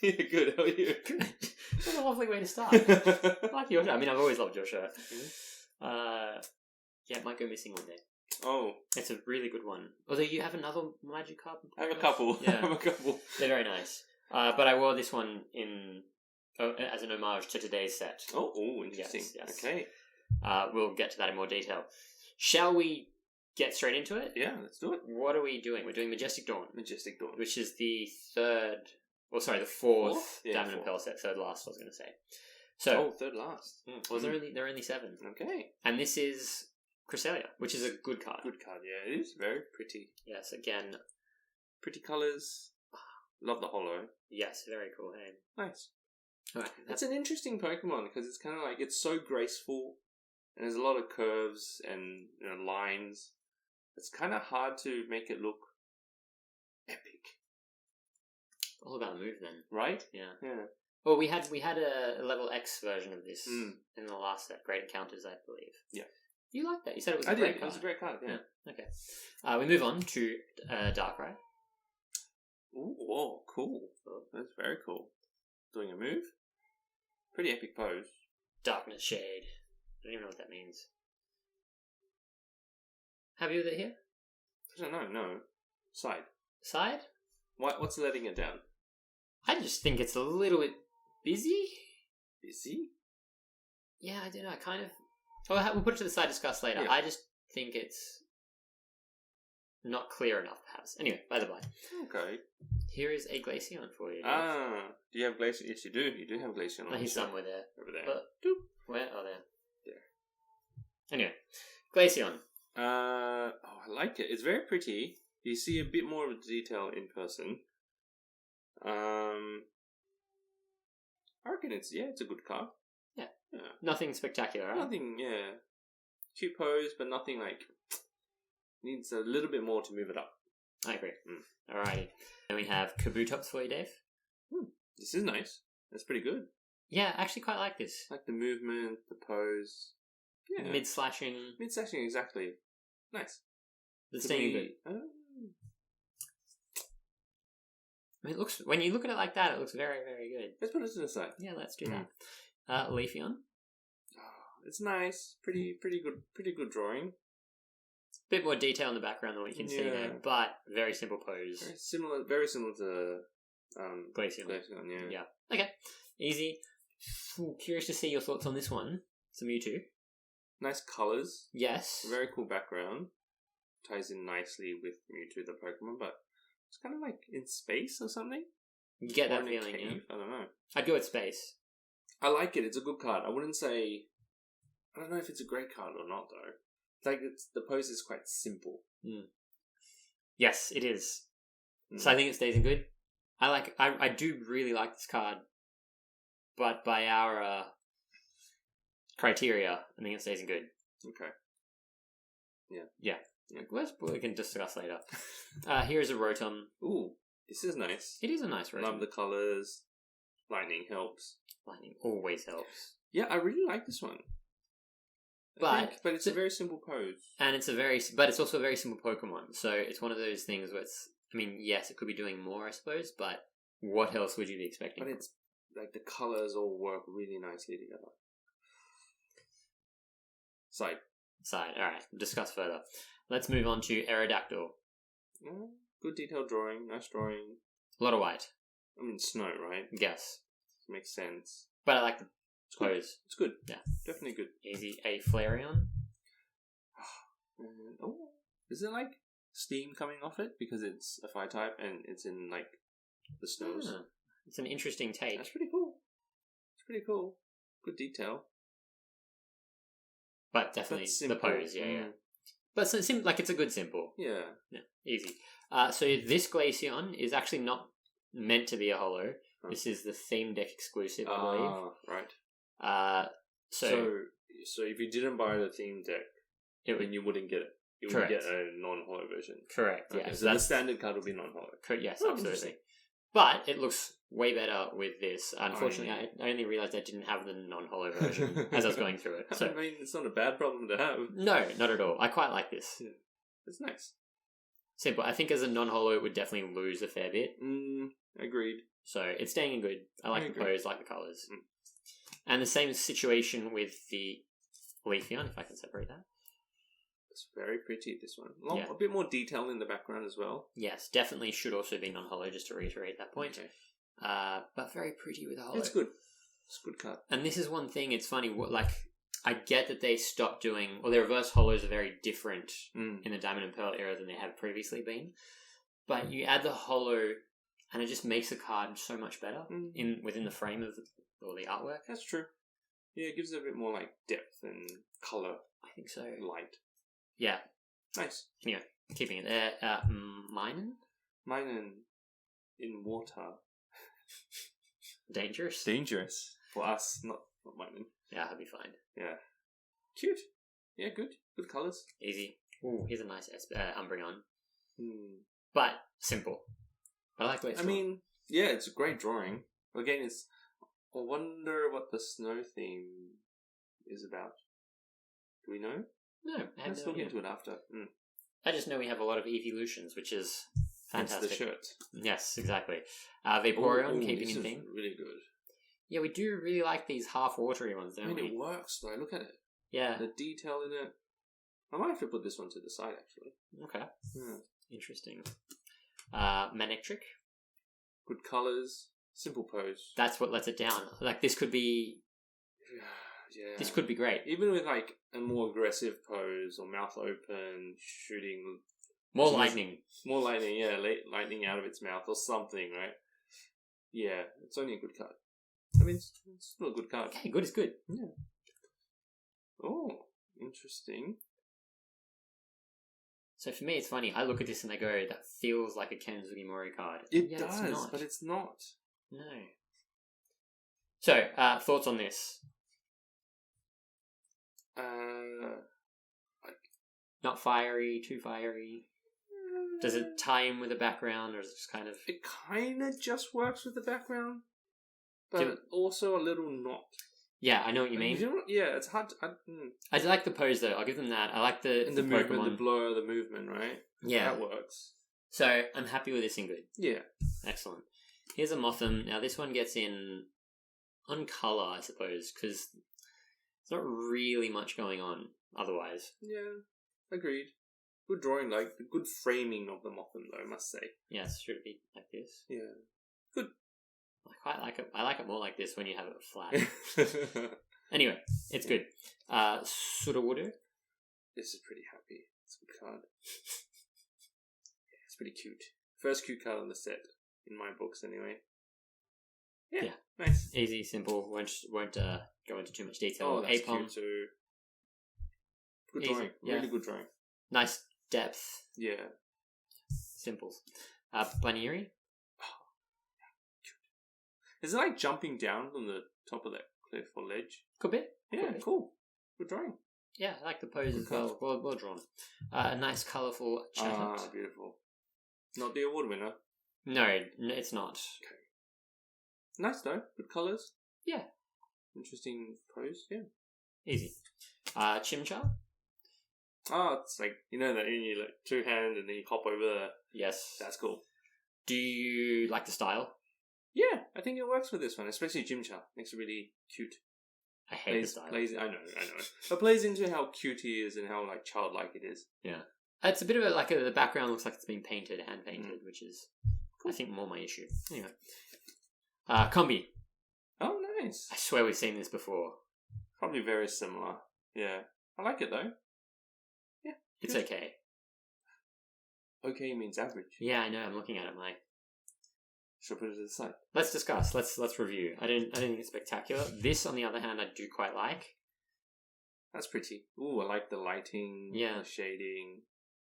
Yeah, good. How are you? What a lovely way to start. I like your shirt. I mean, I've always loved your shirt. Yeah, it might go missing one day. Oh. It's a really good one. Although you have another magic card. I have a couple. Yeah. I have a couple. They're very nice. But I wore this one as an homage to today's set. Oh, interesting. Yes. Okay. We'll get to that in more detail. Shall we get straight into it? Yeah, let's do it. What are we doing? We're doing Majestic Dawn. Majestic Dawn. Which is the fourth Yeah, Diamond and Pearl set. Third last, I was going to say. So, they're last. Well, there are only 7. Okay. And this is Cresselia, which is a good card. Good card, yeah. It is very pretty. Yes, again. Pretty colours. Love the holo. Yes, very cool. Hey. Nice. Alright. It's an interesting Pokemon because it's kind of like, it's so graceful and there's a lot of curves and lines. It's kind of hard to make it look epic. All about the move then. Right? Yeah. Yeah. Well, we had a level X version of this in the last set, Great Encounters, I believe. Yeah. You liked that? You said it was I a great did. card. It was a great card, yeah. Okay. We move on to Darkrai. Ooh, whoa, cool. That's very cool. Doing a move. Pretty epic pose. Darkness Shade. I don't even know what that means. Have you that here? I don't know, no. Side. Side? What's letting it down? I just think it's a little bit busy. Busy? Yeah, I don't know. I kind of... we'll put it to the side, discuss later. Yeah. I just think it's not clear enough, perhaps. Anyway, by the by. Okay. Here is a Glaceon for you. Do you have Glaceon? Yes, you do. You do have Glaceon. No, he's somewhere there. Over there. But, where? Oh, there. Anyway, Glaceon. I like it. It's very pretty. You see a bit more of the detail in person. I reckon it's a good card. Yeah. Yeah. Nothing spectacular, right? Nothing, yeah. Cute pose, but nothing like... Needs a little bit more to move it up. I agree. Alrighty. Then we have Kabutops for you, Dave. This is nice. That's pretty good. Yeah, I actually quite like this. Like the movement, the pose. Yeah. Mid-slashing. Mid-slashing, exactly. Nice. The staying... I mean, it looks... When you look at it like that, it looks very, very good. Let's put it to the side. Yeah, let's do that. Leafeon. It's nice. Pretty good drawing. Bit more detail in the background than what you can see there, but very simple pose. Very similar to Glaceon. Yeah. Okay. Easy. Curious to see your thoughts on this one. It's a Mewtwo. Nice colours. Yes. Very cool background. Ties in nicely with Mewtwo the Pokemon, but it's kind of like in space or something. You get that feeling, yeah. I don't know. I'd go with space. I like it. It's a good card. I wouldn't say... I don't know if it's a great card or not, though. Like, the pose is quite simple. Yes, it is. So I think it stays in good. I do really like this card, but by our criteria, I think it stays in good. Okay. Yeah. We can discuss later. Here's a Rotom. Ooh, this is nice. It is a nice Rotom. Love the colours. Lightning helps. Lightning always helps. Yeah, I really like this one. But it's a very simple pose. And but it's also a very simple Pokemon. So it's one of those things where it's, I mean, yes, it could be doing more, I suppose, but what else would you be expecting? But it's like the colours all work really nicely together. Side. Alright, discuss further. Let's move on to Aerodactyl. Good detailed drawing, nice drawing. A lot of white. I mean, snow, right? Yes. Makes sense. But I like the pose. It's good. Yeah. Definitely good. Easy. A Flareon. Is it like steam coming off it? Because it's a fire type and it's in like the snows. It's an interesting take. That's pretty cool. Good detail. But definitely the pose, yeah. But it's a good simple. Yeah. Easy. So this Glaceon is actually not meant to be a holo. This is the theme deck exclusive, I believe. Right. So if you didn't buy the theme deck, then you wouldn't get it. You would get a non-holo version. Correct. Okay, Yeah. So the standard card will be non-holo. Yes, absolutely. But it looks way better with this. Unfortunately, I only realised I didn't have the non-holo version as I was going through it. So I mean, it's not a bad problem to have. No, not at all. I quite like this. Yeah. It's nice. simple. I think as a non-holo, it would definitely lose a fair bit. Agreed. So it's staying in good. I like the pose, like the colours. Mm. And the same situation with the Leafeon, if I can separate that. It's very pretty, this one. Yeah. A bit more detail in the background as well. Yes, definitely should also be non-holo, just to reiterate that point. Okay. But very pretty with a holo. It's good. It's a good card. And this is one thing, it's funny, I get that they stopped doing, well, their reverse holos are very different in the Diamond and Pearl era than they have previously been. But you add the holo, and it just makes the card so much better within the frame of the artwork. That's true. Yeah, it gives it a bit more like depth and colour. I think so. Light. Yeah. Nice. Anyway, keeping it there. Minun? Minun in water. Dangerous? Dangerous. For us, not Minun. Yeah, that'd be fine. Yeah. Cute. Yeah, good. Good colours. Easy. Ooh, here's a nice Umbreon. But But simple. I like the way it's I mean, yeah, it's a great drawing. Again, I wonder what the snow theme is about. Do we know? No, I have Let's no look idea. into it after. I just know we have a lot of evolutions, which is fantastic. That's the shirt. Yes, exactly. Vaporeon, Ooh, keeping this in is theme. really good. Yeah, we do really like these half-watery ones, I don't mean, we? it works though. Look at it. Yeah. The detail in it. I might have to put this one to the side, actually. Okay. Yeah. Interesting. Manectric. Good colours. Simple pose. That's what lets it down. Like, this could be... Yeah. This could be great. Even with, like, a more aggressive pose or mouth open, shooting... More lightning. More lightning, yeah. Lightning out of its mouth or something, right? Yeah. It's only a good card. I mean, it's still a good card. Okay, good is good. Yeah. Oh, interesting. So for me, it's funny. I look at this and I go, that feels like a Ken Sugimori card. It Yeah, does, it's not. but it's not. No. So, thoughts on this? Not fiery, too fiery. Does it tie in with the background, or is it just kind of... It kind of just works with the background, but also a little not. Yeah, I know what you mean. Yeah, it's hard to... I like the pose, though. I'll give them that. I like the movement, Pokemon. the blur, the movement, right? Yeah. That works. So, I'm happy with this in good. Yeah. Excellent. Here's a Motham. Now, this one gets in on colour, I suppose, because there's not really much going on otherwise. Yeah, agreed. Good drawing, like, the good framing of the Motham, though, I must say. Yes, should it be like this? Yeah. Good. I quite like it. I like it more like this when you have it flat. Anyway, it's good. Sudowoodo. This is pretty happy. It's a good card. It's pretty cute. First cute card on the set, in my books anyway. Yeah. Nice. Easy, simple. Won't go into too much detail. Oh, that's Apom. cute too. Good Easy, drawing. yeah. Really good drawing. Nice depth. Yeah. Simples. Bunnery. Is it like jumping down from the top of that cliff or ledge? Could be. Yeah, Could be. cool. Good drawing. Yeah, I like the pose Good as well. Well drawn. A nice, colourful Chatot. Ah, beautiful. Not the award winner. No, it's not. Nice though. Good colours. Yeah. Interesting pose. Yeah. Easy. Chimchar. Oh, it's like, you know that you like two hand and then you hop over the... Yes. That's cool. Do you like the style? Yeah, I think it works with this one, especially Chimchar. Makes it really cute. I hate the style. I know. But plays into how cute he is and how like childlike it is. Yeah. It's a bit of the background looks like it's been painted, hand painted, which is, cool. I think, more my issue. Anyway. Combi. Oh, nice. I swear we've seen this before. Probably very similar. Yeah. I like it though. Yeah. It's good. okay. Okay means average. Yeah, I know. I'm looking at it. I'm like, should I put it to the side? let's discuss. Let's review. I don't think it's spectacular. This, on the other hand, I do quite like. That's pretty. Ooh, I like the lighting. Yeah. The shading.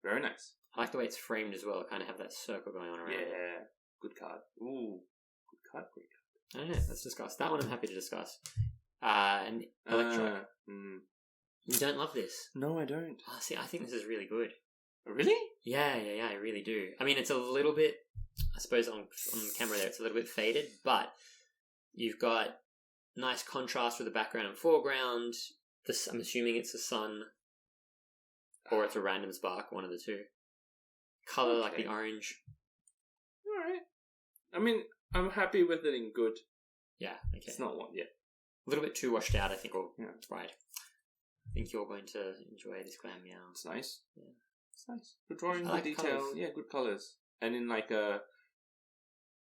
Very nice. I like the way it's framed as well. Kind of have that circle going on around it. Yeah. Good card. Ooh. Good card. Great card. I don't know. Let's discuss. That one I'm happy to discuss. And Electro. You don't love this? No, I don't. Oh, see, I think this is really good. Really? Yeah, I really do. I mean, it's a little bit, I suppose on camera there, it's a little bit faded, but you've got nice contrast with the background and foreground. I'm assuming it's a sun, or it's a random spark, one of the two. color like the orange. Alright. I mean, I'm happy with it in good. Yeah, okay. It's not one yet. A little bit too washed out, I think, or Yeah. right. I think you're going to enjoy this Glam Meow. It's nice. Yeah. It's nice. Good drawing, I like good detail. colours. Yeah, good colours. And in like a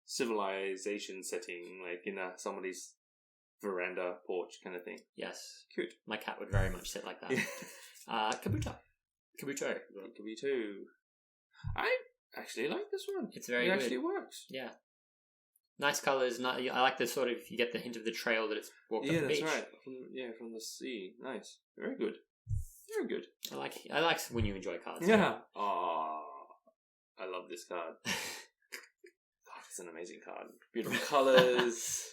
civilization setting, like in somebody's veranda porch kind of thing. Yes. Cute. My cat would very much sit like that. Kabuto. Kabuto. I actually like this one. It's very it good. actually works. Yeah. Nice colours. I like the sort of, you get the hint of the trail that it's walked up the beach. Yeah, that's right. From the sea. Nice. Very good. Very good. I like when you enjoy cards. Yeah. Oh, I love this card. God, it's an amazing card. Beautiful colours.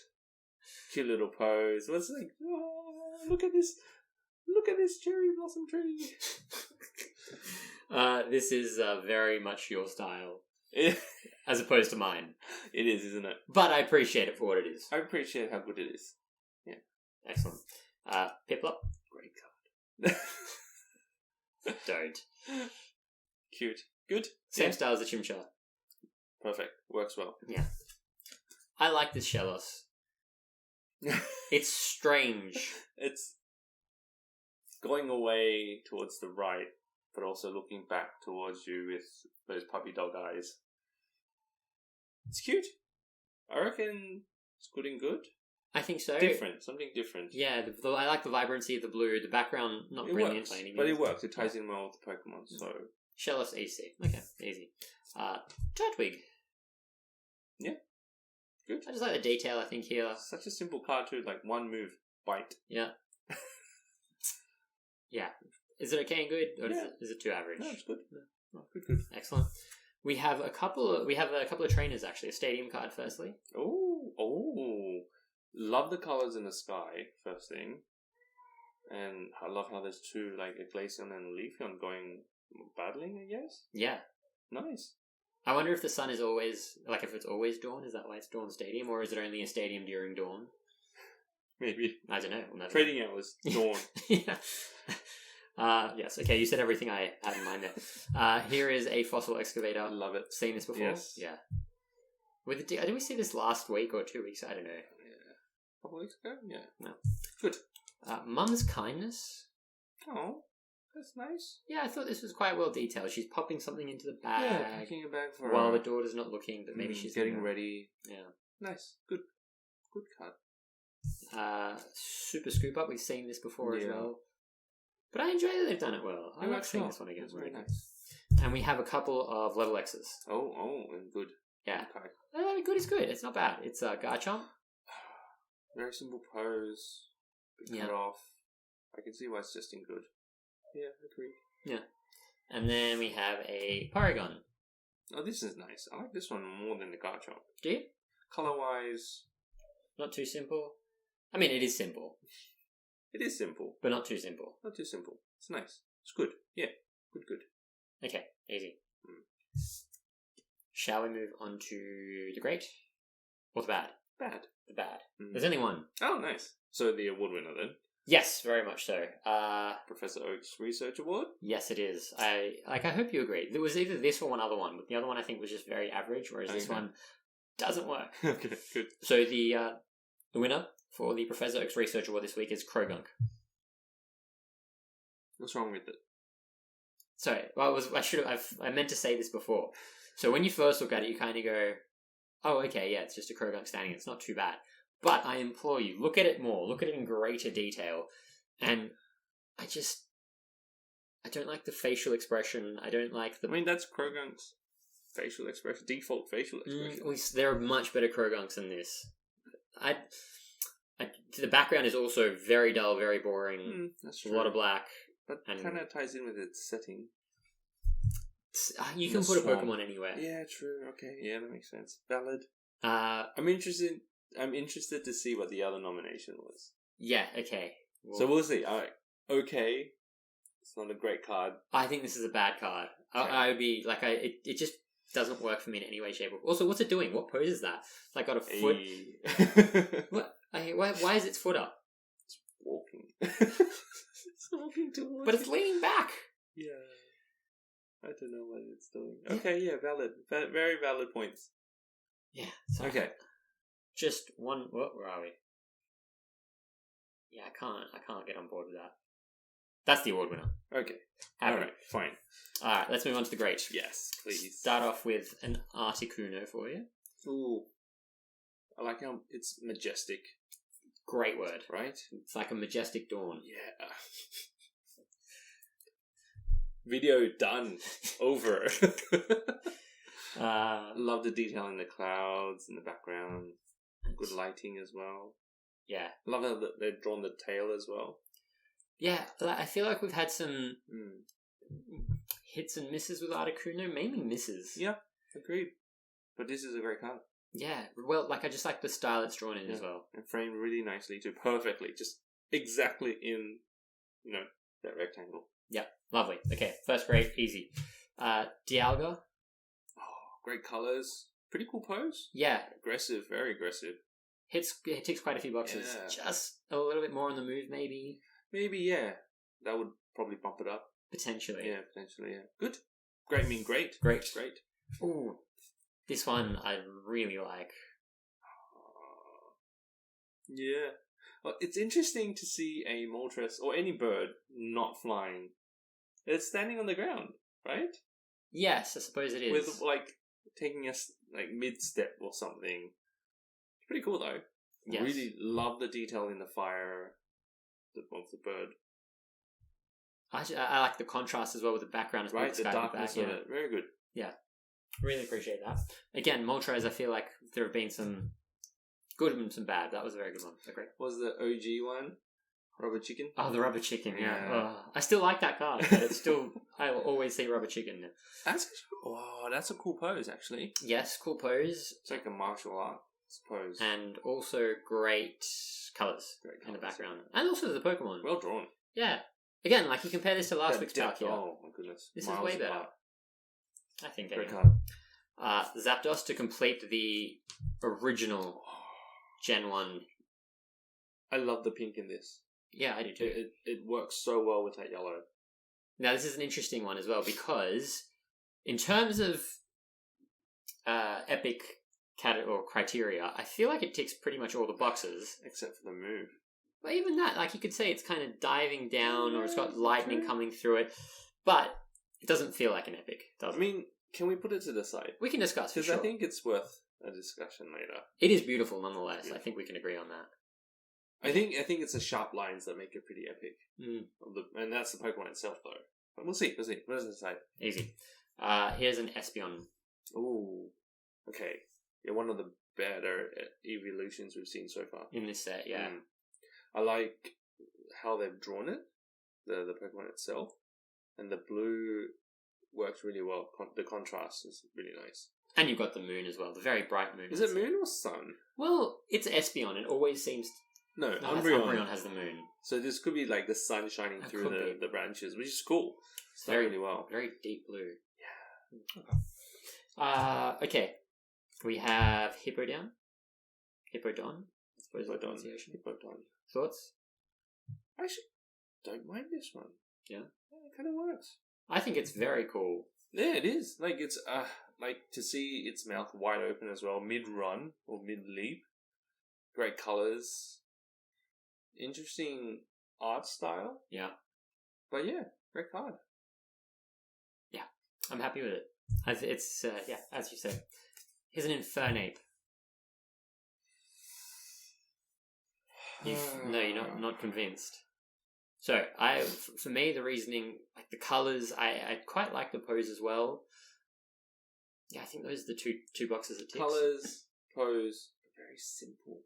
Cute little pose. What's like? Oh, look at this! Look at this cherry blossom tree. This is very much your style, Yeah. as opposed to mine. It is, isn't it? But I appreciate it for what it is. I appreciate how good it is. Excellent. Piplup. Great card. Don't. Cute. Good. Same style as the Chimchar. Perfect. Works well. Yeah. I like this Shellos. It's strange. It's going away towards the right, but also looking back towards you with those puppy dog eyes. It's cute. I reckon it's good and good. I think so. Different. Something different. Yeah, I like the vibrancy of the blue. The background, not It brilliant works, by any means. but it works. It ties in well with the Pokemon, so... Shellos AC. Okay, easy. Turtwig. Yeah. Good. I just like the detail, I think, here. Such a simple card too, like one move, bite. Yeah. Yeah. Is it okay and good, or Yeah. is it too average? No, it's good. Oh, good. Excellent. We have a couple of trainers actually. A stadium card, firstly. Oh. Love the colours in the sky, first thing. And I love how there's two, like a Glaceon and a Leafeon going battling, I guess. Yeah. Nice. I wonder if the sun is always, like, if it's always dawn, is that why it's Dawn Stadium, or is it only a stadium during dawn? Maybe. I don't know. We'll never Trading hours, dawn. Yeah. Yes, okay, you said everything I had in mind there. Here is a fossil excavator. Love it. Seen this before? Yes. Yeah. Did we see this last week or 2 weeks? I don't know. Yeah. A couple weeks ago? Yeah. No. Good. Mum's Kindness. Oh, that's nice. Yeah, I thought this was quite well detailed. She's popping something into the bag. Yeah, packing a bag for while her. the daughter's not looking, but maybe she's getting ready. Yeah. Nice. Good card. Super Scoop Up. We've seen this before as Yeah. well. But I enjoy that they've done it well. I It like works seeing well. this one again. It's very Really. nice. And we have a couple of level X's. Oh, and good. Yeah. Okay. Good is good. It's not bad. It's Garchomp. Very simple pose. Good cut off. I can see why it's just in good. Yeah, agree. Yeah. And then we have a Porygon. Oh, this is nice. I like this one more than the Garchomp. Do you? Color-wise, Not too simple. I mean, it is simple, it is simple. but not too simple. Not too simple. It's nice. It's good. Yeah. Good. Okay, easy. Shall we move on to the great? Or the bad? Bad. The bad. There's only one. Oh, nice. So the award winner then? Yes, very much so. Professor Oak's Research Award? Yes, it is. I hope you agree. There was either this or one other one, but the other one I think was just very average, whereas this one doesn't work. Okay, good. So the winner for the Professor Oak's Research Award this week is Krogunk. What's wrong with it? Sorry, I meant to say this before. So when you first look at it, you kind of go, oh, okay, yeah, it's just a Krogunk standing. It's not too bad. But I implore you, look at it more. Look at it in greater detail. And I don't like the facial expression. I don't like the... I mean, that's Krogunk's facial expression, default facial expression. There are much better Krogunks than this. The background is also very dull, very boring. That's A true. lot of black. But it kind of ties in with its setting. You can put a Pokemon anywhere. Yeah, true. Okay, yeah, that makes sense. Valid. I'm interested to see what the other nomination was. Yeah, okay. Well, So we'll see. Alright. Okay. It's not a great card. I think this is a bad card. Okay. I would be like, it just doesn't work for me in any way, shape, or... Also, what's it doing? What pose is that? It's like got a foot... What? Why is its foot up? It's walking. It's walking towards But it's leaning back. Yeah. I don't know what it's doing. Okay, yeah, valid. Very valid points. Yeah. So Okay. Just one. Where are we? Yeah, I can't get on board with that. That's the award winner. Okay. Happy. All right. Fine. All right. Let's move on to the great. Yes, please. Start off with an Articuno for you. Ooh. I like how it's majestic. Great word. Right? It's like a majestic dawn. Yeah. Video done. Over. Love the detail in the clouds in the background. Good lighting as well. Yeah. Love how they've drawn the tail as well. Yeah, I feel like we've had some hits and misses with Articuno, mainly misses. Yeah, agreed. But this is a great card. Yeah, well, like I just like the style it's drawn in as well. And framed really nicely too, perfectly, just exactly in, that rectangle. Yeah, lovely. Okay, first grade, easy. Dialga. Oh, great colours. Pretty cool pose. Yeah. Aggressive, very aggressive. It ticks quite a few boxes. Yeah. Just a little bit more on the move, maybe. Maybe, yeah. That would probably bump it up. Potentially. Yeah, potentially, yeah. Good. Great mean great. Great. Ooh. This one I really like. Yeah. Well, it's interesting to see a Moltres or any bird not flying. It's standing on the ground, right? Yes, I suppose it is. With, taking us, mid-step or something. It's pretty cool, though. Yes. Really love the detail in the fire of the bird. I like the contrast as well with the background as well. Right, the darkness of it. Very good. Yeah. Really appreciate that. Again, Moltres, I feel like there have been some good and some bad. That was a very good one. Agree. Was the OG one Rubber Chicken? Oh, the Rubber Chicken, yeah. Oh, I still like that card, but it's still... I will always see Rubber Chicken. That's a cool pose, actually. Yes, cool pose. It's like a martial arts pose. And also great colours in the background. And also the Pokemon. Well drawn. Yeah. Again, you compare this to last week's Palkia. Oh, my goodness. This is way better. I think, anyway. Great card. Zapdos to complete the original Gen 1. I love the pink in this. Yeah, I do too. It works so well with that yellow. Now, this is an interesting one as well, because in terms of epic or criteria, I feel like it ticks pretty much all the boxes. Except for the move. But even that, you could say it's kind of diving down, or it's got lightning coming through it, but it doesn't feel like an epic, does it? I mean, can we put it to the side? We can discuss, for sure. Because I think it's worth a discussion later. It is beautiful, nonetheless. Yeah. I think we can agree on that. I think it's the sharp lines that make it pretty epic. Mm. And that's the Pokemon itself, though. But we'll see. What does it say? Easy. Here's an Espeon. Ooh. Okay. Yeah, one of the better evolutions we've seen so far. In this set, yeah. I like how they've drawn it, the Pokemon itself. And the blue works really well. The contrast is really nice. And you've got the moon as well. The very bright moon. Is it moon or sun? Well, it's Espeon. It always seems... No, Umbreon has the moon. So this could be like the sun shining through the branches, which is cool. It's very, really well. Very deep blue. Yeah. Okay. We have Hippodon. Hippodon. I suppose the pronunciation. Hippodon. Thoughts? I actually don't mind this one. Yeah? It kind of works. I think it's very cool. Yeah, it is. It's to see its mouth wide open as well, mid-run or mid-leap. Great colours. Interesting art style. Yeah. But yeah, great card. Yeah, I'm happy with it. It's, as you said. Here's an Infernape. No, you're not convinced. So, for me, the reasoning, the colours, I quite like the pose as well. Yeah, I think those are the two boxes it ticks. Colours, pose, very simple.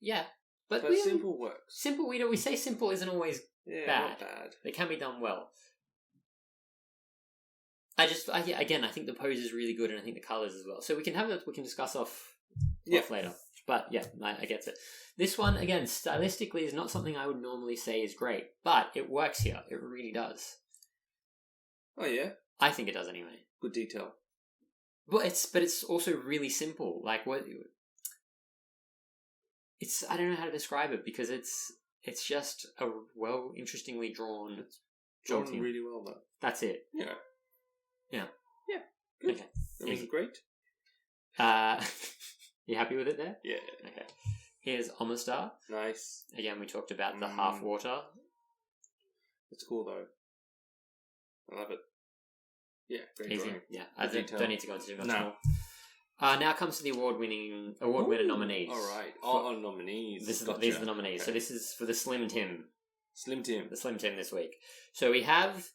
Yeah. But simple works. Simple, we say simple isn't always bad. Not bad. They can be done well. I think the pose is really good, and I think the colours as well. So we can discuss off later. But yeah, I get it. This one, again, stylistically is not something I would normally say is great, but it works here. It really does. Oh yeah? I think it does anyway. Good detail. But it's also really simple. I don't know how to describe it, because it's just a interestingly drawn. It's drawn really well, though. That's it. Yeah. Yeah. Yeah. Good. Okay. That was great. You happy with it there? Yeah. Okay. Here's Omastar. Nice. Again, we talked about the half water. It's cool though. I love it. Yeah, very Easy. drawing. Yeah, I don't need to go into too much more. Now comes to the award winner nominees. All right. Oh, nominees. These are the nominees. Okay. So this is for the Slim Tim. The Slim Tim this week. So we have,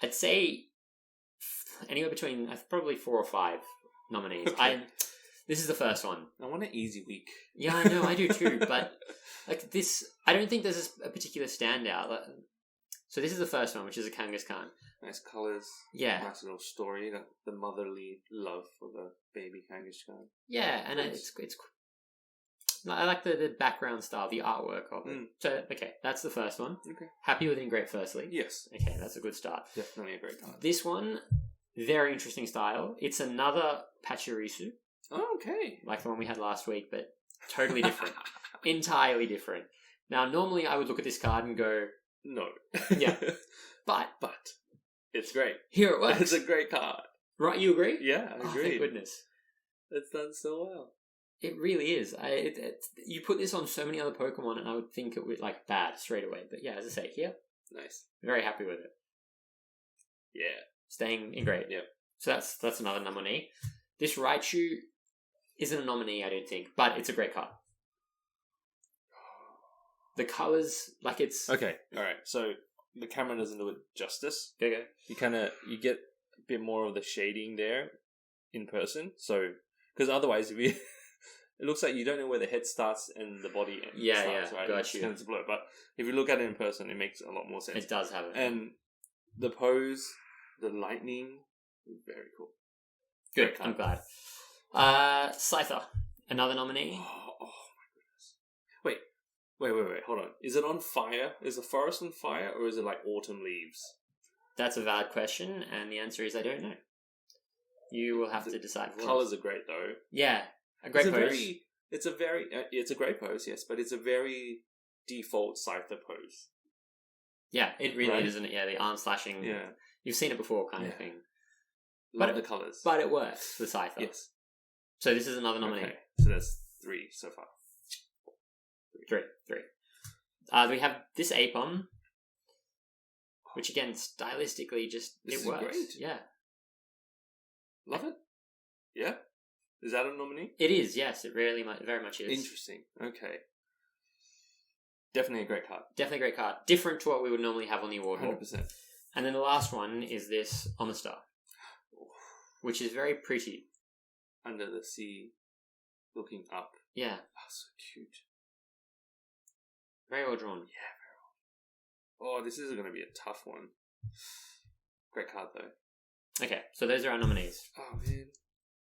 I'd say, anywhere between probably 4 or 5 nominees. Okay. This is the first one. I want an easy week. Yeah, I know, I do too. But like this, I don't think there's a particular standout. So this is the first one, which is a Kangaskhan. Nice colours. Yeah. Nice little story. The motherly love for the baby Kangaskhan. Yeah, and it's I like the background style, the artwork of it. So, okay, that's the first one. Okay. Happy with it in great firstly? Yes. Okay, that's a good start. Definitely a great card. This one, very interesting style. It's another Pachirisu. Oh, okay. Like the one we had last week, but totally different. Entirely different. Now, normally I would look at this card and go... No. Yeah. But it's great. Here it works. It's a great card. Right, you agree? Yeah, I agree. Thank goodness. It's done so well. It really is. You put this on so many other Pokemon and I would think it would like bad straight away. But yeah, as I say, here, nice. Very happy with it. Yeah. Staying in great. Yep. So that's another nominee. This Raichu isn't a nominee, I don't think, but it's a great card. The colours, like it's... Okay, alright. So, the camera doesn't do it justice. Okay. You get a bit more of the shading there in person. So, because otherwise, if you... it looks like you don't know where the head starts and the body starts, right? Got you. It's a blur. But if you look at it in person, it makes a lot more sense. It does have it. And the pose, the lightning, very cool. Good, I'm glad. Scyther, another nominee. Oh my goodness. Wait, hold on. Is it on fire? Is the forest on fire, or is it like autumn leaves? That's a valid question, and the answer is I don't know. You will have to decide. Colours are great, though. Yeah, a great pose. It's a great pose, yes, but it's a very default Scyther pose. Yeah, it really is, isn't it? Yeah, the arm slashing. Yeah. You've seen it before kind of thing. Love the colours. But it works, the Scyther. Yes. So this is another nominee. Okay. So that's 3 so far. 3. We have this Apom, which again, stylistically, This it works. Great. Yeah. Love it. Yeah? Is that a nominee? It is, yes. It very much is. Interesting. Okay. Definitely a great card. Definitely a great card. Different to what we would normally have on the award wall. 100%. And then the last one is this Omastar, which is very pretty. Under the sea, looking up. Yeah. Oh, so cute. Very well drawn. Yeah, very well. Oh, this is going to be a tough one. Great card, though. Okay, so those are our nominees. Oh, man.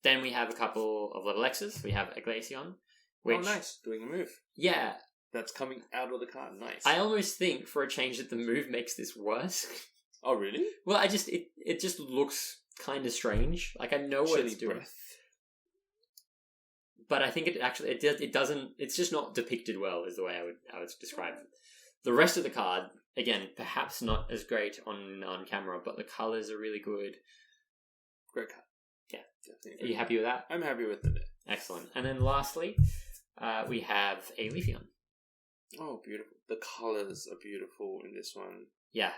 Then we have a couple of level X's. We have a Glaceon. Which, oh, nice. Doing a move. Yeah. That's coming out of the card. Nice. I almost think, for a change, that the move makes this worse. Oh, really? Well, it just looks kind of strange. Like, I know what it's doing. Breath. But I think it doesn't. It's just not depicted well, is the way I would describe it. The rest of the card, again, perhaps not as great on camera, but the colours are really good. Great card. Yeah, definitely. Are you happy with that? I'm happy with it. Excellent. And then lastly, we have a Leafeon. Oh, beautiful! The colours are beautiful in this one. Yeah,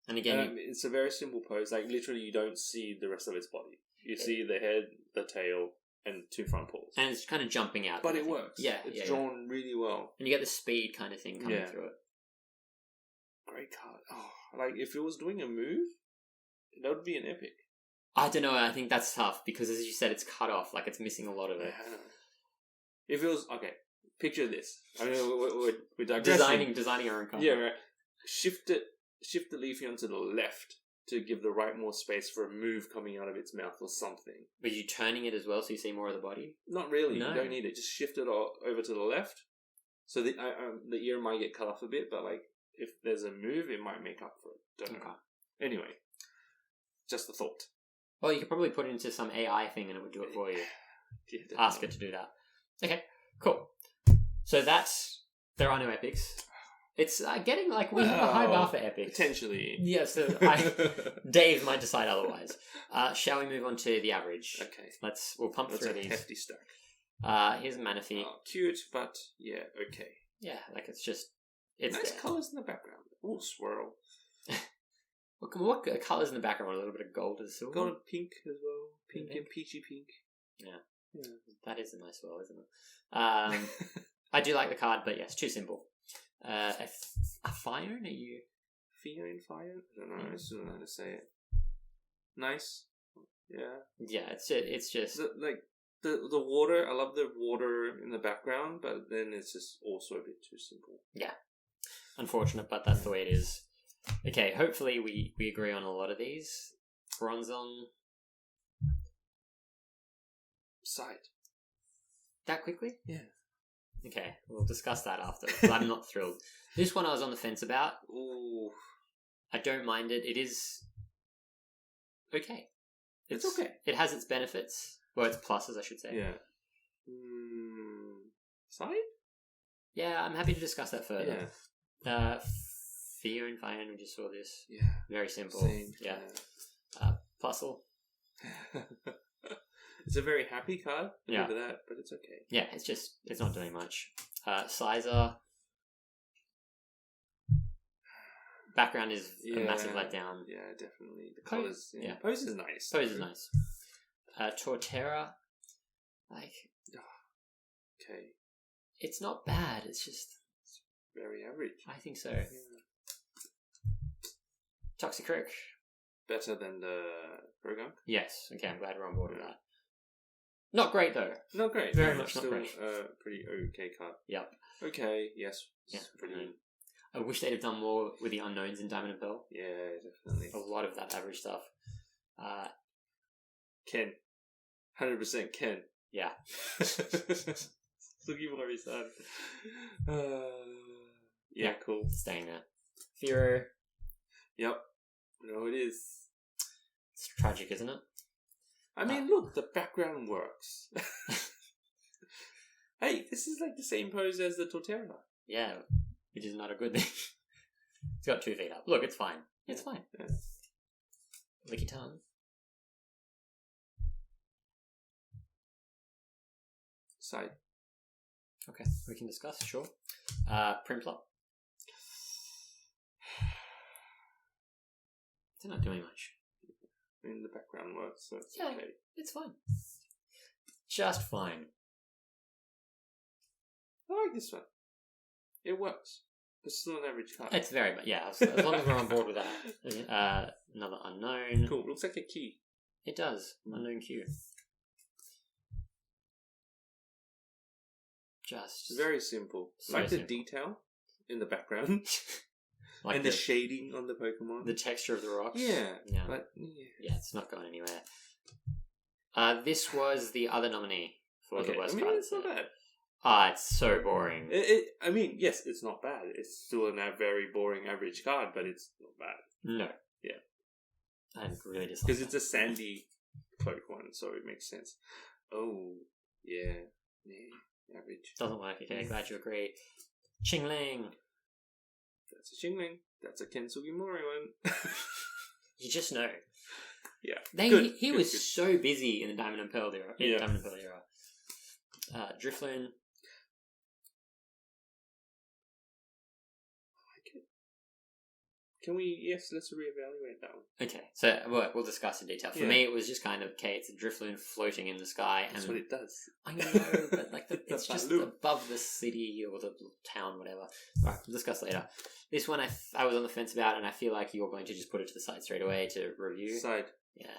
and again, it's a very simple pose. Like literally, you don't see the rest of its body. You see the head, the tail, and 2 front paws. And it's kind of jumping out. But it works. Yeah. It's drawn really well. And you get the speed kind of thing coming through it. Great card. Oh, like if it was doing a move, that would be an epic. I don't know. I think that's tough because, as you said, it's cut off. Like it's missing a lot of it. Yeah, I know. If it was... Okay, picture this. I mean, we're digressing. Designing our own card. Yeah, right. Shift the Leafeon to the left to give the right more space for a move coming out of its mouth or something. But you turning it as well so you see more of the body? Not really. No. You don't need it. Just shift it over to the left. So the ear might get cut off a bit, but like if there's a move, it might make up for it. Don't know. Anyway, just a thought. Well, you could probably put it into some AI thing and it would do it for you. Yeah, ask it to do that. Okay, cool. So there are no epics. It's getting like we have a high bar for epics. Potentially. Yeah, so Dave might decide otherwise. Shall we move on to the average? Okay. We'll pump That's through a these. hefty stack. Here's a Manaphy. Oh, cute, but yeah, okay. Yeah, like it's Nice there. colours in the background. Ooh, swirl. What colours in the background? A little bit of gold and silver. Gold and pink as well. Pink and peachy pink. Yeah. That is a nice swirl, isn't it? I do like the card, but yes, too simple. A fire? Are you Fire? I don't know. I still don't know how to say it. Nice. Yeah. Yeah, it's just the water. I love the water in the background, but then it's just also a bit too simple. Yeah. Unfortunate, but that's the way it is. Okay, hopefully we agree on a lot of these. Bronze on Side. that quickly? Yeah. Okay, we'll discuss that after. 'Cause I'm not thrilled. This one I was on the fence about. Ooh. I don't mind it. It is okay. It's okay. It has its benefits. Well, its pluses, I should say. Yeah. Side? Yeah, I'm happy to discuss that further. Yeah. Fear and Fire, we just saw this. Yeah. Very simple. Same. Yeah. Puzzle. It's a very happy card. Yeah. Over that, but it's okay. Yeah, it's not doing much. Sizer. Background is a massive letdown. Yeah, definitely. The colours. Yeah. Pose is nice. Pose is nice. Torterra. Okay. It's not bad. It's just very average. I think so. Yeah. Toxicroak. Better than the Progunk? Yes. Okay, I'm glad we're on board with that. Not great though. Not great. Very much not still great. Pretty okay card. Yep. Okay. Yes. Yeah. Pretty. I wish they'd have done more with the unknowns in Diamond and Pearl. Yeah, definitely. A lot of that average stuff. Ken. 100% Ken. Yeah. Looking for his son. Yeah, cool. Staying there. Firo. Yep. No, it is. It's tragic, isn't it? I mean, look, the background works. Hey, this is like the same pose as the Torterra. Yeah, which is not a good thing. It's got 2 feet up. Look, it's fine. It's fine. Yeah. Licky tongue. Side. Okay, we can discuss, sure. Primpler. They're not doing much. I mean, the background works, so it's Yeah. okay. It's fine. Just fine. I like this one. It works. It's still an average card. It's very, yeah, as long as we're on board with that. Another unknown. Cool. Looks like a key. It does. Unknown Q. Just Very simple. So like simple. the detail in the background. like and the shading on the Pokemon. The texture of the rocks. Yeah. Yeah. But, Yeah, it's not going anywhere. This was the other nominee for the worst card. It's not bad. It's so boring. I mean, yes, it's not bad. It's still a very boring average card, but it's not bad. No. Yeah. I really dislike because it's a sandy Pokemon, so it makes sense. Oh, yeah. Average. Doesn't work. Okay, glad you agree. Chingling. That's a Chingling. That's a Ken Sugimori one. You just know. Yeah. He was so busy in the Diamond and Pearl era. Diamond and Pearl era. Drifloon. Can we? Yes, let's reevaluate that one. Okay, so we'll discuss in detail. For me, it was just kind of, okay, it's a Drifloon floating in the sky. That's and what it does. I know, but like it's just above the city or the town, whatever. Alright, we'll discuss later. This one I was on the fence about, and I feel like you're going to just put it to the side straight away to review. Side. Yeah.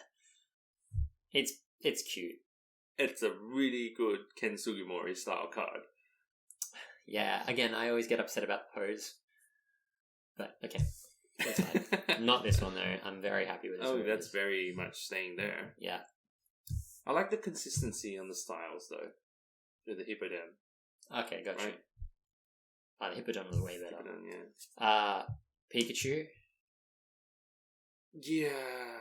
It's cute. It's a really good Ken Sugimori style card. Yeah, again, I always get upset about the pose. But, okay. That's fine. Not this one, though. I'm very happy with this one. Oh, that's very much staying there. Yeah. I like the consistency on the styles, though. With the Hippodon. Okay, gotcha. Right? The Hippodon was way better. Hippodon, yeah. Pikachu. Yeah.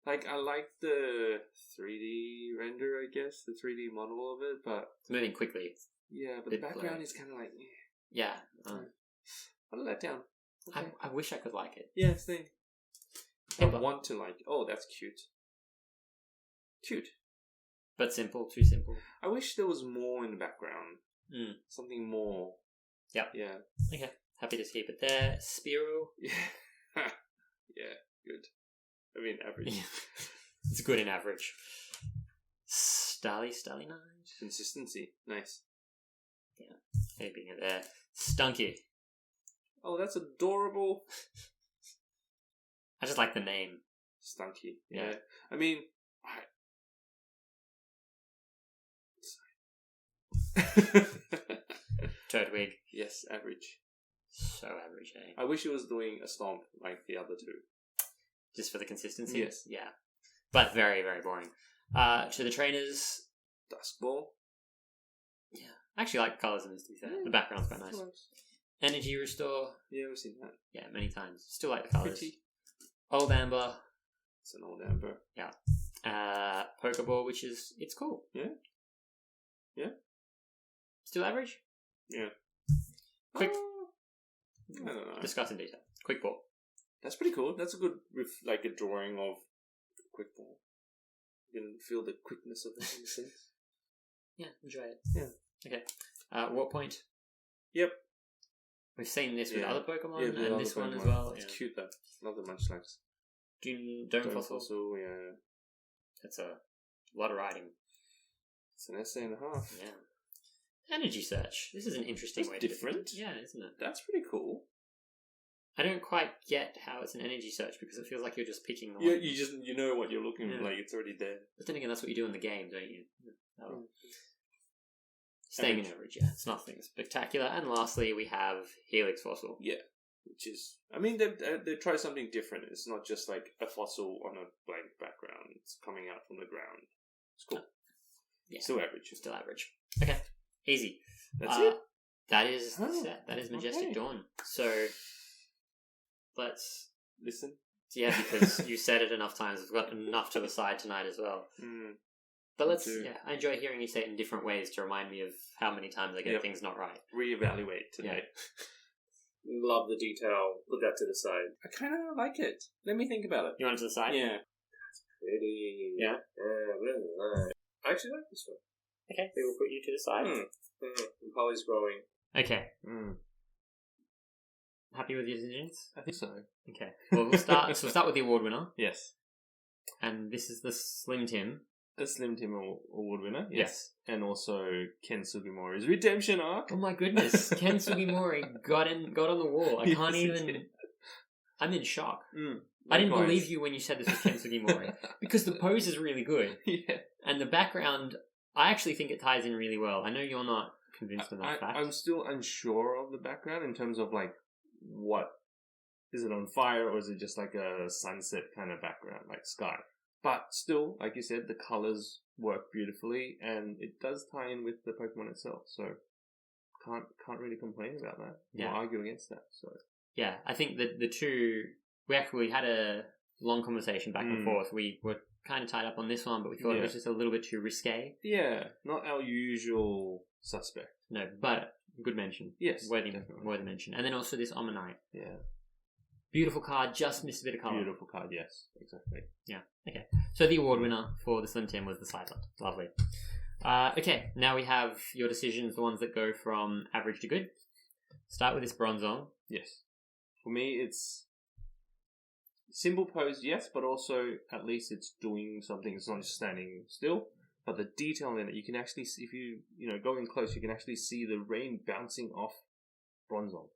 Like, I like the 3D render, I guess. The 3D model of it, but... It's moving quickly. Yeah, but the background is kind of like... Yeah. What a letdown. Okay. I wish I could like it. Yeah, same. I Pepper. want to like it. Oh, that's cute. Cute. But simple, too simple. I wish there was more in the background. Mm. Something more. Yep. Yeah. Okay. Happy to keep it there. Spiral. Yeah. Yeah, good. I mean, average. It's good in average. Stally Knight. Consistency. Nice. Yeah. Keeping it there. Stunky. Oh, that's adorable. I just like the name. Stunky. Yeah. I mean, Turtwig. yes, average. So average, eh? I wish it was doing a stomp like the other two. Just for the consistency? Yes. Yeah. But very, very boring. To the trainers. Dusk Ball. Yeah. I actually like colours in this, to be fair. Yeah. The background's quite nice. Energy Restore. Yeah, we've seen that. Yeah, many times. Still like the colours. Pretty. Old Amber. It's an old amber. Yeah. Pokeball, which is... It's cool. Yeah. Yeah. Still average? Yeah. Quick. I don't know. Discuss in detail. Quick Ball. That's pretty cool. That's a good, like a drawing of Quick Ball. You can feel the quickness of it in a sense. Yeah, enjoy it. Yeah. Okay. What point? Yep. We've seen this with Yeah. other Pokemon Yeah, and this one Pokemon. as well. It's Yeah. cute though. Love the Munchlax. Dome Fossil. Yeah. That's a lot of writing. It's an essay and a half. Yeah. Energy Search. This is an interesting That's way different. to... Yeah, isn't it? That's pretty cool. I don't quite get how it's an energy search because it feels like you're just picking the Yeah, one. you know what you're looking for. Yeah. Like it's already there. But then again, that's what you do in the game, don't you? Oh. Mm. Staying in average, yeah. It's nothing spectacular. And lastly, we have Helix Fossil. Yeah, which is. I mean, they try something different. It's not just like a fossil on a blank background. It's coming out from the ground. It's cool. Yeah. Still average. Still average. Okay. Easy. That's it. That is the Oh, set. That is Majestic okay. Dawn. So let's... Listen. Yeah, because you said it enough times. We've got enough to the side tonight as well. Mm. But let's... do. Yeah, I enjoy hearing you say it in different ways to remind me of how many times I get Yep. things not right. Reevaluate today. Love the detail. Put that to the side. I kind of like it. Let me think about it. You want it to the side? Yeah. Pretty. Yeah? Really nice. I actually like this one. Okay, we will put you to the side. Polly's growing. Okay. Mm. Happy with your decisions? I think so. Okay. Well, we'll start. So we'll start with the award winner, Yes. and this is the Slim Tim. A Slim Tim Award winner. Yes. And also Ken Sugimori's redemption arc. Oh my goodness, Ken Sugimori got on the wall. I Yes, can't he even. did. I'm in shock. Mm. I didn't Likewise. believe you when you said this was Ken Sugimori because the pose is really good, Yeah. and the background. I actually think it ties in really well. I know you're not convinced of that fact. I'm still unsure of the background in terms of like what is it on fire or is it just like a sunset kind of background like sky. But still, like you said, the colors work beautifully and it does tie in with the Pokemon itself. So can't really complain about that. Yeah. Or argue against that. So Yeah, I think that the two we had a long conversation back and forth. We were kind of tied up on this one, but we thought it was just a little bit too risque. yeah, not our usual suspect. No, but good mention. Yes, Worthy definitely. mention. And then also this Omanyte. Yeah, Beautiful card, just missed a bit of colour. beautiful card. Yes, exactly. Yeah, okay. So the award winner for the Slim Tim was the Slider. Lovely. Okay, now we have your decisions, the ones that go from average to good. Start with this Bronzong. Yes, for me it's simple pose, yes, but also at least it's doing something. It's not just standing still, but the detail in it, you can actually see, if you go in close, you can actually see the rain bouncing off Bronzong.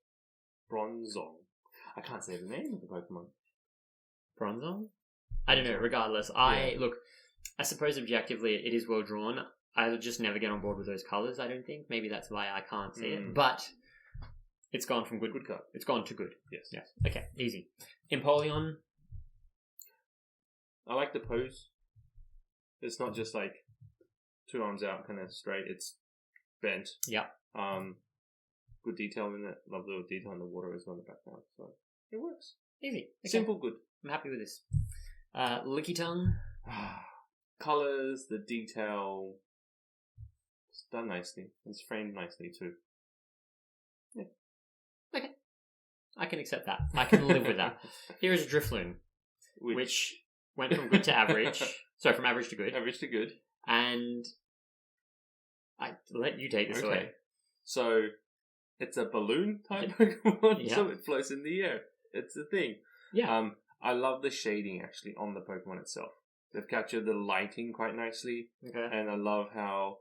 I can't say the name of the Pokemon. Bronzong? I don't know, regardless. Look, I suppose objectively it is well drawn. I just never get on board with those colours, I don't think. Maybe that's why I can't see it. But it's gone from good card. It's gone to good. Yes. Yes. Okay, easy. Empoleon. I like the pose. It's not just like two arms out, kind of straight. It's bent. Yeah. Good detail in it. Love the detail in the water as well in the background. So it works. Easy. Okay. Simple, good. I'm happy with this. Licky Tongue. Colors, the detail. It's done nicely. It's framed nicely too. Yeah. Okay. I can accept that. I can live with that. Here is a Drifloon, which went from good to average. So from average to good. Average to good. And I let you take this away. So it's a balloon type Pokemon, Yeah. so it floats in the air. It's the thing. Yeah. I love the shading actually on the Pokemon itself. They've captured the lighting quite nicely, Okay. and I love how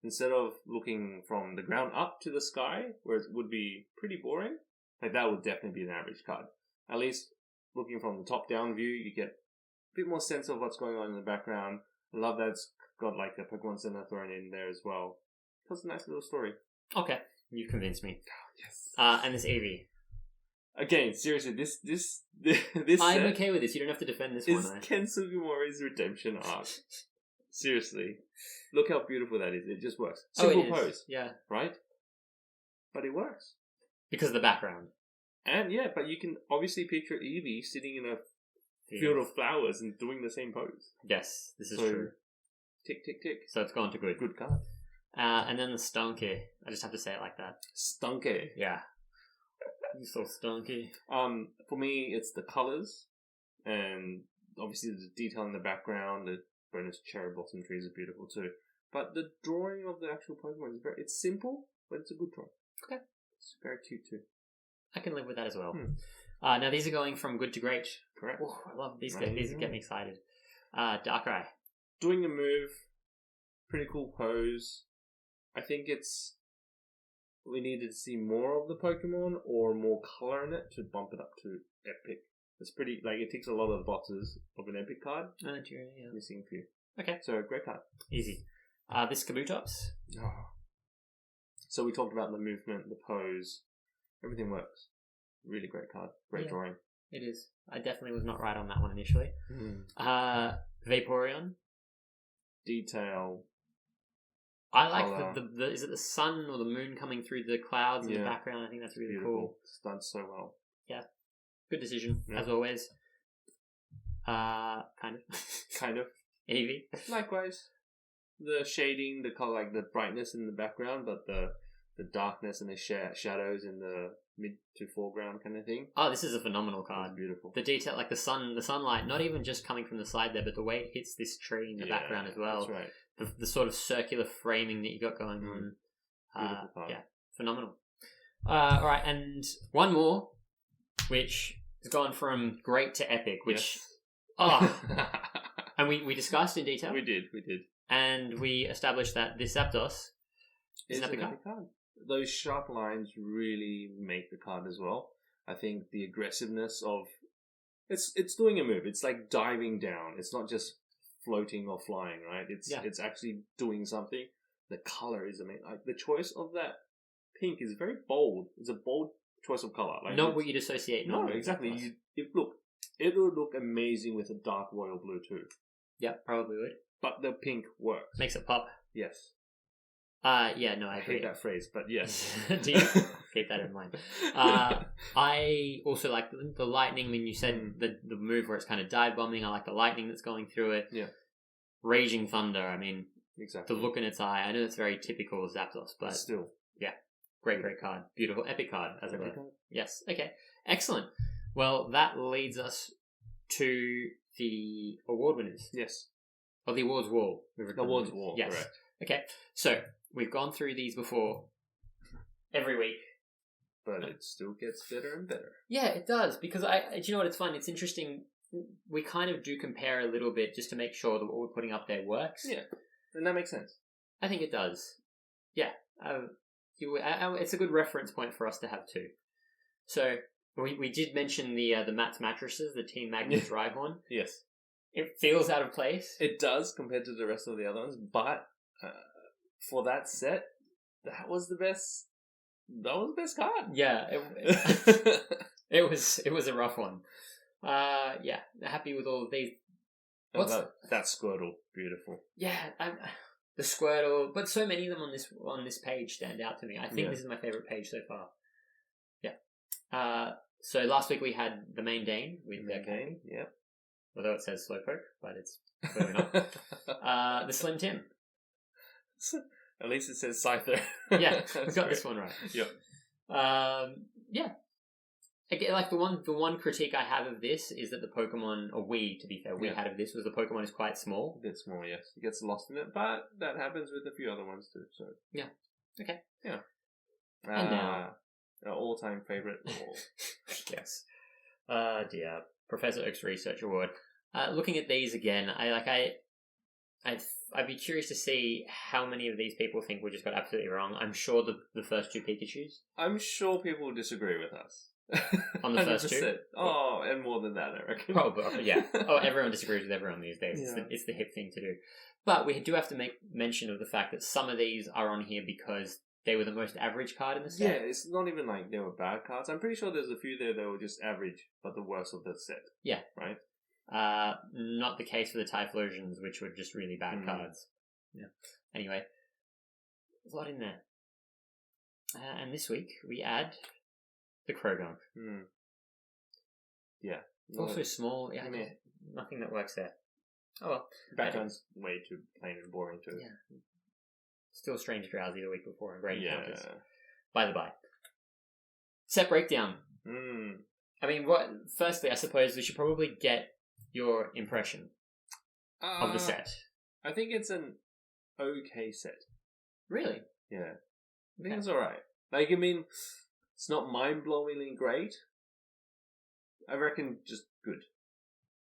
instead of looking from the ground up to the sky, where it would be pretty boring, like that would definitely be an average card. At least looking from the top down view, you get a bit more sense of what's going on in the background. I love that it's got like a Pokemon Center thrown in there as well. It's a nice little story. Okay. You've convinced me. Yes. And this Eevee. Again, seriously, this I'm set okay with this. You don't have to defend this is one. Ken Sugimori's redemption arc. Seriously. Look how beautiful that is. It just works. Simple pose. Yeah. Right? But it works. Because of the background. And yeah, but you can obviously picture Eevee sitting in a field of flowers and doing the same pose. Yes, this is So, true. Tick, tick, tick. So it's gone to good. Good card. And then the Stunky. I just have to say it like that. Stunky. Yeah. You're so stunky. For me, it's the colors, and obviously the detail in the background. The bonus cherry blossom trees are beautiful too. But the drawing of the actual Pokemon is it's simple, but it's a good drawing. Okay. It's very cute too. I can live with that as well. Now these are going from good to great. Correct. Oh, I love these. These get me excited. Darkrai. Doing a move, pretty cool pose. I think we needed to see more of the Pokemon or more color in it to bump it up to epic. It's pretty, it ticks a lot of the boxes of an epic card. Oh, true, yeah. Missing a few. Okay. So, great card. Easy. This Kabutops. Oh. So we talked about the movement, the pose. Everything works. Really great card. Great drawing. It is. I definitely was not right on that one initially. Vaporeon. Detail. I like the is it the sun or the moon coming through the clouds in the background? I think that's really beautiful. cool. It's done so well. Yeah. Good decision, as always. Kind of. Kind of. Eevee. Likewise. The shading, the color, like the brightness in the background, but the darkness and the shadows in the mid to foreground kind of thing. Oh, this is a phenomenal card. It's beautiful. The detail, like the sunlight, not even just coming from the side there, but the way it hits this tree in the background as well. That's right. The sort of circular framing that you got going on. Beautiful card. Yeah, phenomenal. Alright, and one more, which has gone from great to epic, which... Yes. And we discussed in detail. We did. And we established that this Zapdos is an epic card. Those sharp lines really make the card as well. I think the aggressiveness of... It's doing a move. It's like diving down. It's not just floating or flying, right? It's actually doing something. The color is amazing. Like the choice of that pink is very bold. It's a bold choice of color. Like not what you'd associate. No, exactly. It would look amazing with a dark royal blue too. Yeah, probably would. But the pink works. Makes it pop. Yes. Yeah, no, I agree. hate that phrase, but yes. Do you? Keep that in mind. I also like the lightning when you said the move where it's kind of dive bombing. I like the lightning that's going through it. Yeah. Raging thunder. I mean, exactly. The look in its eye. I know it's very typical of Zapdos, but still, yeah, great card, beautiful, epic card as it were. Card. Yes. Okay. Excellent. Well, that leads us to the award winners. Yes. Or the awards wall. The awards wall. Yes. Correct. Okay. So we've gone through these before every week. But it still gets better and better. Yeah, it does. Because do you know what? It's fun. It's interesting. We kind of do compare a little bit just to make sure that what we're putting up there works. Yeah, and that makes sense. I think it does. Yeah, it's a good reference point for us to have too. So we did mention the Matt's mattresses, the Team Magnus Rhyhorn. Yes, it feels out of place. It does compared to the rest of the other ones, but for that set, that was the best. That was the best card. Yeah, it was a rough one. Yeah, happy with all of these. That Squirtle, beautiful. Yeah, the Squirtle, but so many of them on this page stand out to me. I think this is my favorite page so far. Yeah. So last week we had the main Dane with their game. Yep. Although it says Slowpoke, but it's clearly not. The Slim Tim. At least it says Scyther. Yeah, we got this one right. Yep. Yeah. again, like the one critique I have of this is that the Pokemon, or we, to be fair, we had of this was the Pokemon is quite small. A bit small, yes. It gets lost in it, but that happens with a few other ones too. So yeah, okay, yeah. And now our all-time favorite. yes, dear, Professor Oak's Research Award. Looking at these again, I'd be curious to see how many of these people think we just got absolutely wrong. I'm sure the first two Pikachus. I'm sure people will disagree with us. On the first 100%. two? Oh, and more than that, I reckon. Probably, yeah. Oh, everyone disagrees with everyone these days. Yeah. It's the hip thing to do. But we do have to make mention of the fact that some of these are on here because they were the most average card in the set. Yeah, it's not even like they were bad cards. I'm pretty sure there's a few there that were just average, but the worst of the set. Yeah. Right? Not the case for the Typhlosions, which were just really bad cards. Yeah. Anyway, there's a lot in there. And this week, we add the Krogunk. Yeah. Also small. Yeah, nothing that works there. Oh well. Background's way too plain and boring too. Yeah. Still Strange Drowsy the week before and Great Encounters. Yeah. By the by. Set breakdown. I mean, firstly, I suppose we should probably get your impression of the set. I think it's an okay set. Really? Yeah. I think it's alright. Like, I mean, it's not mind-blowingly great. I reckon just good.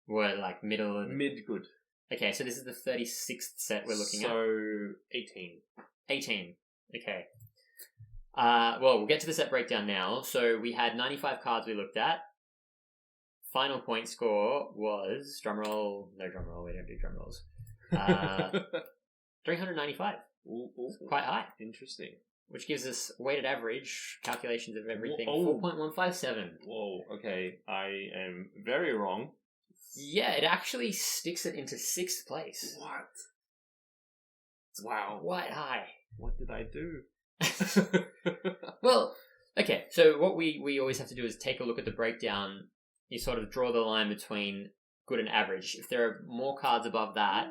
We're like middle and... Mid-good. Okay, so this is the 36th set we're looking at. So, 18. 18. Okay. Well, we'll get to the set breakdown now. So we had 95 cards we looked at. Final point score was... Drumroll. No drumroll, we don't do drum rolls. 395. Ooh. Quite high. Interesting. Which gives us weighted average calculations of everything. Whoa. 4.157. Whoa, okay. I am very wrong. Yeah, it actually sticks it into 6th place. What? Wow. Quite high. What did I do? Well, okay, so what we always have to do is take a look at the breakdown. You sort of draw the line between good and average. If there are more cards above that,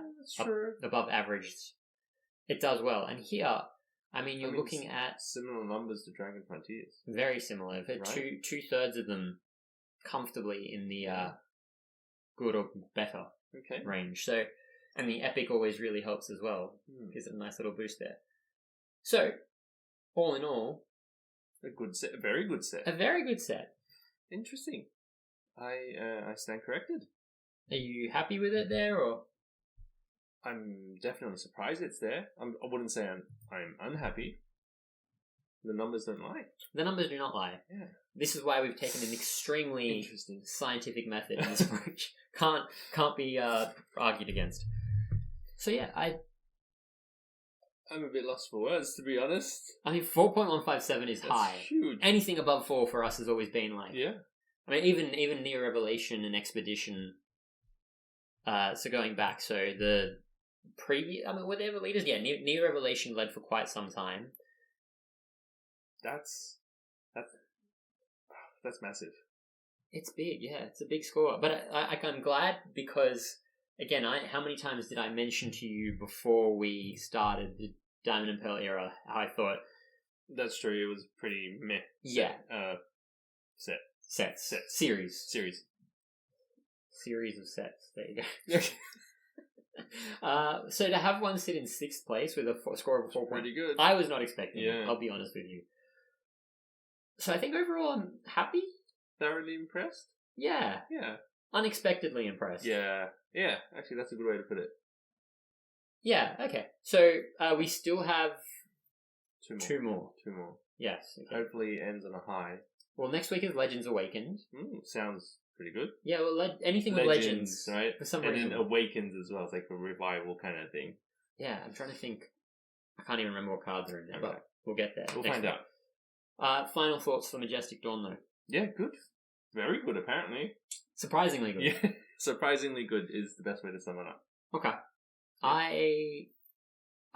above average, it does well. And here, I mean, you're looking at... Similar numbers to Dragon Frontiers. Very similar. Right? Two-thirds of them comfortably in the good or better range. So, and the epic always really helps as well. Gives it a nice little boost there. So, all in all... A good set. A very good set. A very good set. Interesting. I stand corrected. Are you happy with it there, or...? I'm definitely surprised it's there. I wouldn't say I'm unhappy. The numbers don't lie. The numbers do not lie. Yeah. This is why we've taken an extremely scientific method in this approach. Can't be argued against. So yeah, I'm a bit lost for words, to be honest. I mean, 4.157 is high. Huge. Anything above 4 for us has always been like... Yeah. I mean, even Near Revelation and Expedition... so going back, so the previous... I mean, were they ever leaders? Yeah, Near Revelation led for quite some time. That's massive. It's big, yeah. It's a big score. But I'm glad because, again, how many times did I mention to you before we started the Diamond and Pearl era how I thought... That's true. It was pretty meh. Sets. Series. Series of sets. There you go. So to have one sit in 6th place with a score of 4 pretty good. I was not expecting it, Yeah. I'll be honest with you. So I think overall I'm happy. Thoroughly impressed? Yeah. Yeah. Unexpectedly impressed. Yeah. Yeah. Actually, that's a good way to put it. Yeah, okay. So we still have Two more. Yes. Okay. Hopefully it ends on a high. Well, next week is Legends Awakened. Sounds pretty good. Yeah, well, anything with Legends, right? For some and reason. then Awakens as well. It's like a revival kind of thing. Yeah, I'm trying to think. I can't even remember what cards are in there, Okay. but we'll get there. We'll find out. Final thoughts for Majestic Dawn, though. Yeah, good. Very good, apparently. Surprisingly good. Yeah, surprisingly good is the best way to sum it up. Okay. I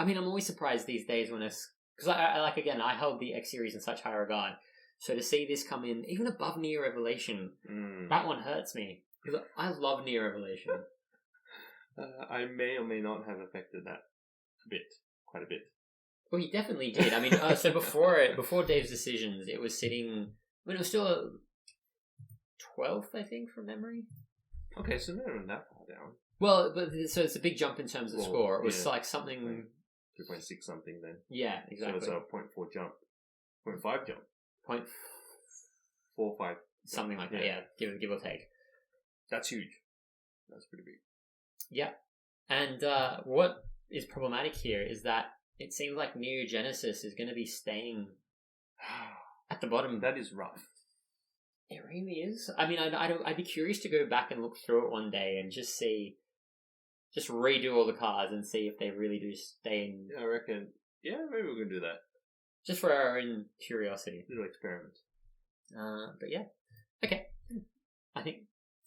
mean, I'm always surprised these days when it's... Because I held the X series in such high regard. So to see this come in, even above Near Revelation, that one hurts me. Because I love Near Revelation. I may or may not have affected that quite a bit. Well, you definitely did. I mean, so before Dave's decisions, it was sitting... I mean, it was still 12th, I think, from memory. Okay, so they're not that far down. Well, but so it's a big jump in terms of Well, score. It was yeah. like something... 2.6 something then. Yeah, exactly. So it's a 0.4 jump. 0.5 jump. Point 4.5. something like that. Yeah, give or take. That's huge. That's pretty big. Yeah, and what is problematic here is that it seems like Neo Genesis is going to be staying at the bottom. That is rough. It really is. I mean, I'd be curious to go back and look through it one day and just redo all the cards and see if they really do stay in. I reckon. Yeah, maybe we can do that. Just for our own curiosity. Little experiment. But yeah, okay. I think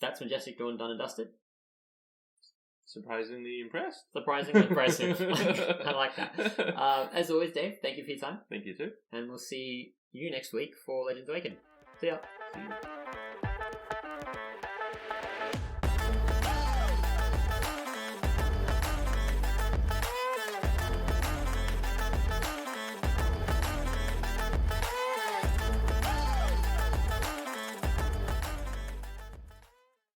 that's Majestic Dawn done and dusted. Surprisingly impressed. Surprisingly impressive. I like that. As always, Dave, thank you for your time. Thank you too. And we'll see you next week for Legends Awaken. See ya. See you.